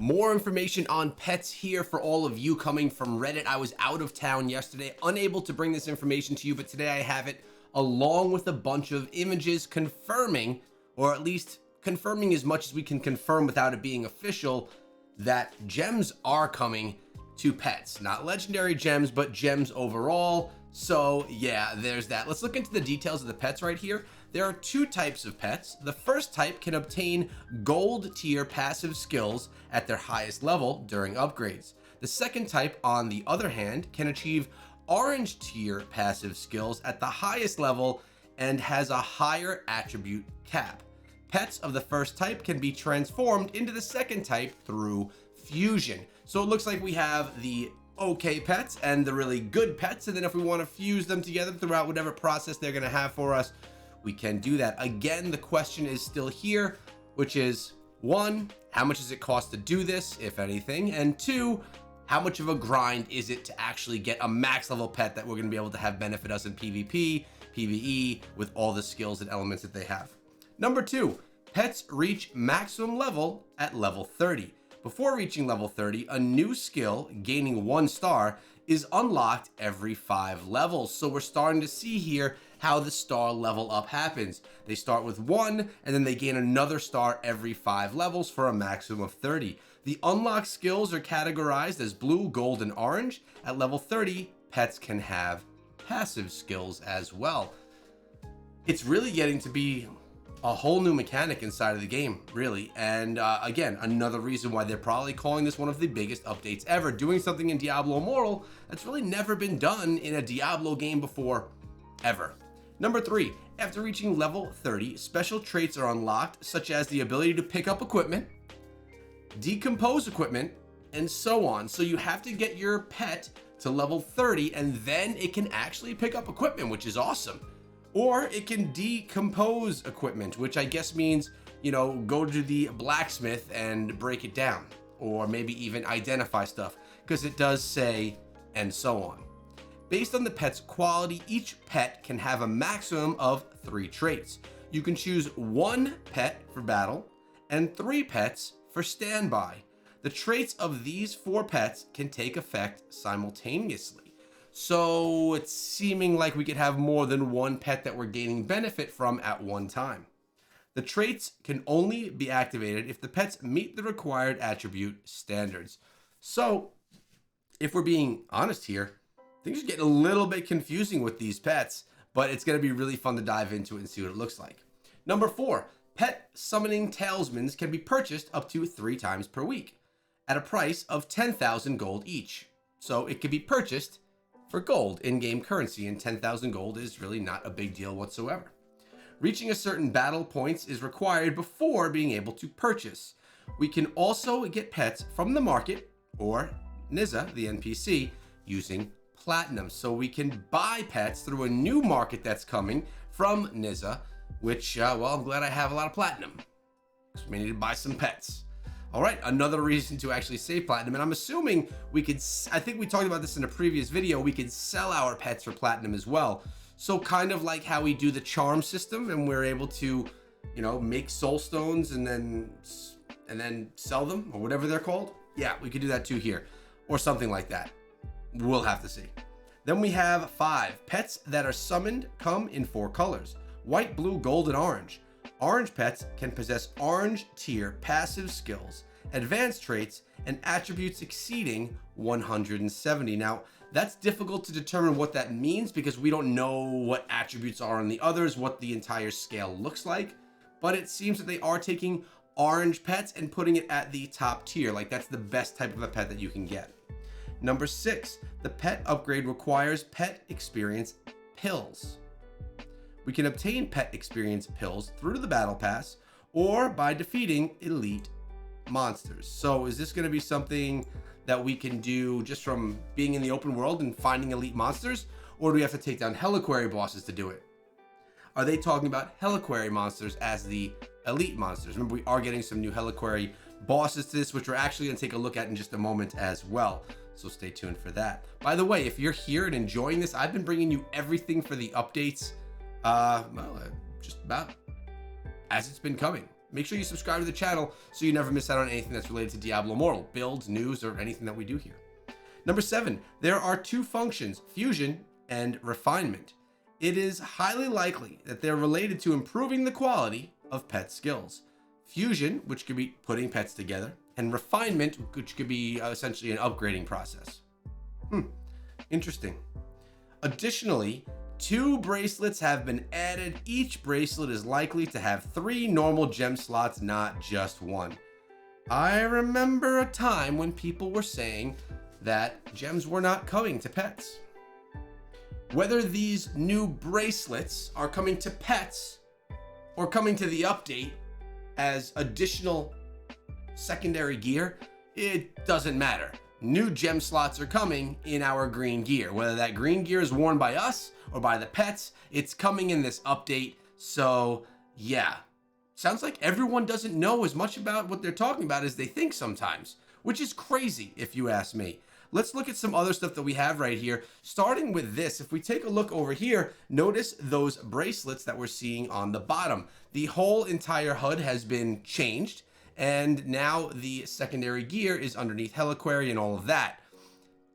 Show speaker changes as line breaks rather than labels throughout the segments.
More information on pets here for all of you coming from Reddit. I was out of town yesterday, unable to bring this information to you, but today I have it along with a bunch of images confirming, or at least confirming as much as we can confirm without it being official, that gems are coming to pets. Not legendary gems, but gems overall. So yeah, there's that. Let's look into the details of the pets right here. There are two types of pets. The first type can obtain gold tier passive skills at their highest level during upgrades. The second type, on the other hand, can achieve orange tier passive skills at the highest level and has a higher attribute cap. Pets of the first type can be transformed into the second type through fusion. So it looks like we have the okay pets and the really good pets, and then if we want to fuse them together throughout whatever process they're going to have for us, we can do that. Again, the question is still here, which is, one, how much does it cost to do this, if anything? And two, how much of a grind is it to actually get a max level pet that we're going to be able to have benefit us in PvP, PvE, with all the skills and elements that they have? Number two, pets reach maximum level at level 30. Before reaching level 30, a new skill, gaining 1 star, is unlocked every 5 levels. So we're starting to see here how the star level up happens. They start with 1, and then they gain another star every 5 levels for a maximum of 30. The unlocked skills are categorized as blue, gold, and orange. At level 30, pets can have passive skills as well. It's really getting to be a whole new mechanic inside of the game, really. And again, another reason why they're probably calling this one of the biggest updates ever, doing something in Diablo Immortal that's really never been done in a Diablo game before, ever. Number 3, after reaching level 30, special traits are unlocked, such as the ability to pick up equipment, decompose equipment, and so on. So you have to get your pet to level 30, and then it can actually pick up equipment, which is awesome. Or it can decompose equipment, which I guess means, you know, go to the blacksmith and break it down, or maybe even identify stuff, because it does say, and so on. Based on the pet's quality, each pet can have a maximum of 3 traits. You can choose 1 pet for battle and 3 pets for standby. The traits of these 4 pets can take effect simultaneously. So it's seeming like we could have more than 1 pet that we're gaining benefit from at one time. The traits can only be activated if the pets meet the required attribute standards. So if we're being honest here, things are getting a little bit confusing with these pets, but it's going to be really fun to dive into it and see what it looks like. Number 4, pet summoning talismans can be purchased up to 3 times per week at a price of 10,000 gold each. So it can be purchased for gold in-game currency, and 10,000 gold is really not a big deal whatsoever. Reaching a certain battle points is required before being able to purchase. We can also get pets from the market, or Nizza, the NPC, using platinum. So we can buy pets through a new market that's coming from Nizza, which, well, I'm glad I have a lot of platinum, because we need to buy some pets. All right, another reason to actually save platinum, and I'm assuming we could, I think we talked about this in a previous video, we could sell our pets for platinum as well. So kind of like how we do the charm system, and we're able to, you know, make soul stones and then sell them, or whatever they're called. Yeah, we could do that too here, or something like that. We'll have to see. Then we have 5. Pets that are summoned come in 4 colors: white, blue, gold, and orange. Orange pets can possess orange tier passive skills, advanced traits, and attributes exceeding 170. Now, that's difficult to determine what that means because we don't know what attributes are on the others, what the entire scale looks like, but it seems that they are taking orange pets and putting it at the top tier. Like, that's the best type of a pet that you can get. Number 6, the pet upgrade requires pet experience pills. We can obtain pet experience pills through the battle pass or by defeating elite monsters. So is this going to be something that we can do just from being in the open world and finding elite monsters, or do we have to take down Heliquary bosses to do it? Are they talking about Heliquary monsters as the elite monsters? Remember, we are getting some new Heliquary bosses to this, which we're actually going to take a look at in just a moment as well. So stay tuned for that. By the way, if you're here and enjoying this, I've been bringing you everything for the updates, just about as it's been coming. make sure you subscribe to the channel so you never miss out on anything that's related to Diablo Immortal, builds, news, or anything that we do here. Number 7, there are 2 functions, fusion and refinement. It is highly likely that they're related to improving the quality of pet skills. Fusion, which could be putting pets together, and refinement, which could be essentially an upgrading process. Interesting. Additionally, 2 bracelets have been added. Each bracelet is likely to have 3 normal gem slots, not just 1. I remember a time when people were saying that gems were not coming to pets. Whether these new bracelets are coming to pets or coming to the update as additional secondary gear, it doesn't matter. New gem slots are coming in our green gear. Whether that green gear is worn by us or by the pets, it's coming in this update. So yeah, sounds like everyone doesn't know as much about what they're talking about as they think sometimes, which is crazy if you ask me. Let's look at some other stuff that we have right here. Starting with this, if we take a look over here, notice those bracelets that we're seeing on the bottom. The whole entire HUD has been changed, and now the secondary gear is underneath Heliquary and all of that.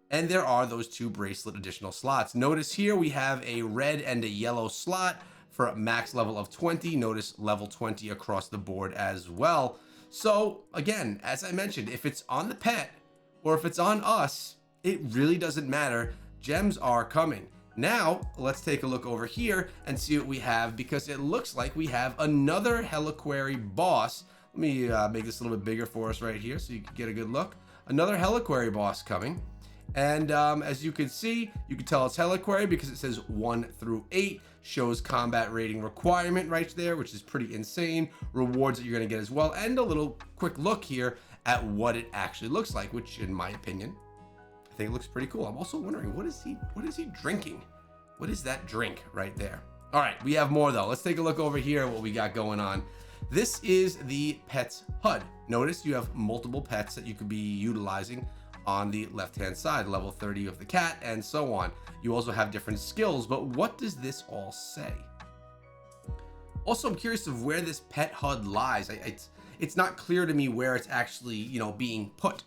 And there are those 2 bracelet additional slots. Notice here we have a red and a yellow slot for a max level of 20. Notice level 20 across the board as well. So again, as I mentioned, if it's on the pet or if it's on us, it really doesn't matter. Gems are coming. Now, let's take a look over here and see what we have, because it looks like we have another Heliquary boss. Let me make this a little bit bigger for us right here so you can get a good look. Another Heliquary boss coming. And as you can see, you can tell it's Heliquary because it says 1 through 8, shows combat rating requirement right there, which is pretty insane. Rewards that you're going to get as well, and a little quick look here at what it actually looks like, which in my opinion, I think it looks pretty cool. I'm also wondering, what is he drinking? What is that drink right there? All right, we have more though. Let's take a look over here at what we got going on. This is the pets HUD. Notice you have multiple pets that you could be utilizing on the left-hand side, level 30 of the cat and so on. You also have different skills, but what does this all say? Also, I'm curious of where this pet HUD lies. It's not clear to me where it's actually, you know, being put.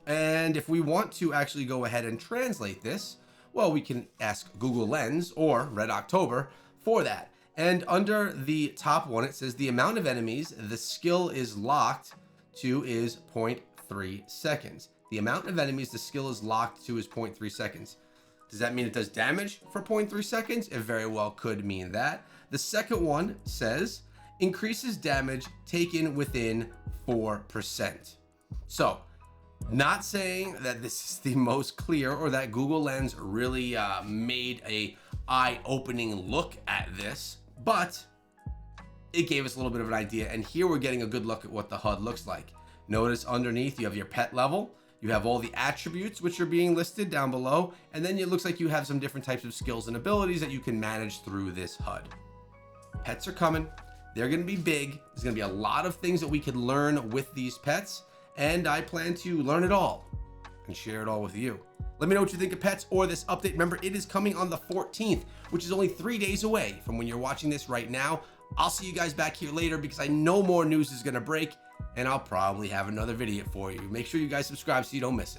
And if we want to actually go ahead and translate this, well, we can ask Google Lens or Red October for that. And under the top one, it says the amount of enemies the skill is locked to is 0.3 seconds. The amount of enemies the skill is locked to is 0.3 seconds. Does that mean it does damage for 0.3 seconds? It very well could mean that. The second one says increases damage taken within 4%. So, not saying that this is the most clear or that Google Lens really made a eye-opening look at this, but it gave us a little bit of an idea. And here we're getting a good look at what the HUD looks like. Notice underneath you have your pet level. You have all the attributes which are being listed down below, and then it looks like you have some different types of skills and abilities that you can manage through this HUD. Pets are coming. They're going to be big. There's going to be a lot of things that we could learn with these pets, and I plan to learn it all and share it all with you. Let me know what you think of pets or this update. Remember, it is coming on the 14th, which is only 3 days away from when you're watching this right now. I'll see you guys back here later because I know more news is going to break, and I'll probably have another video for you. Make sure you guys subscribe so you don't miss it.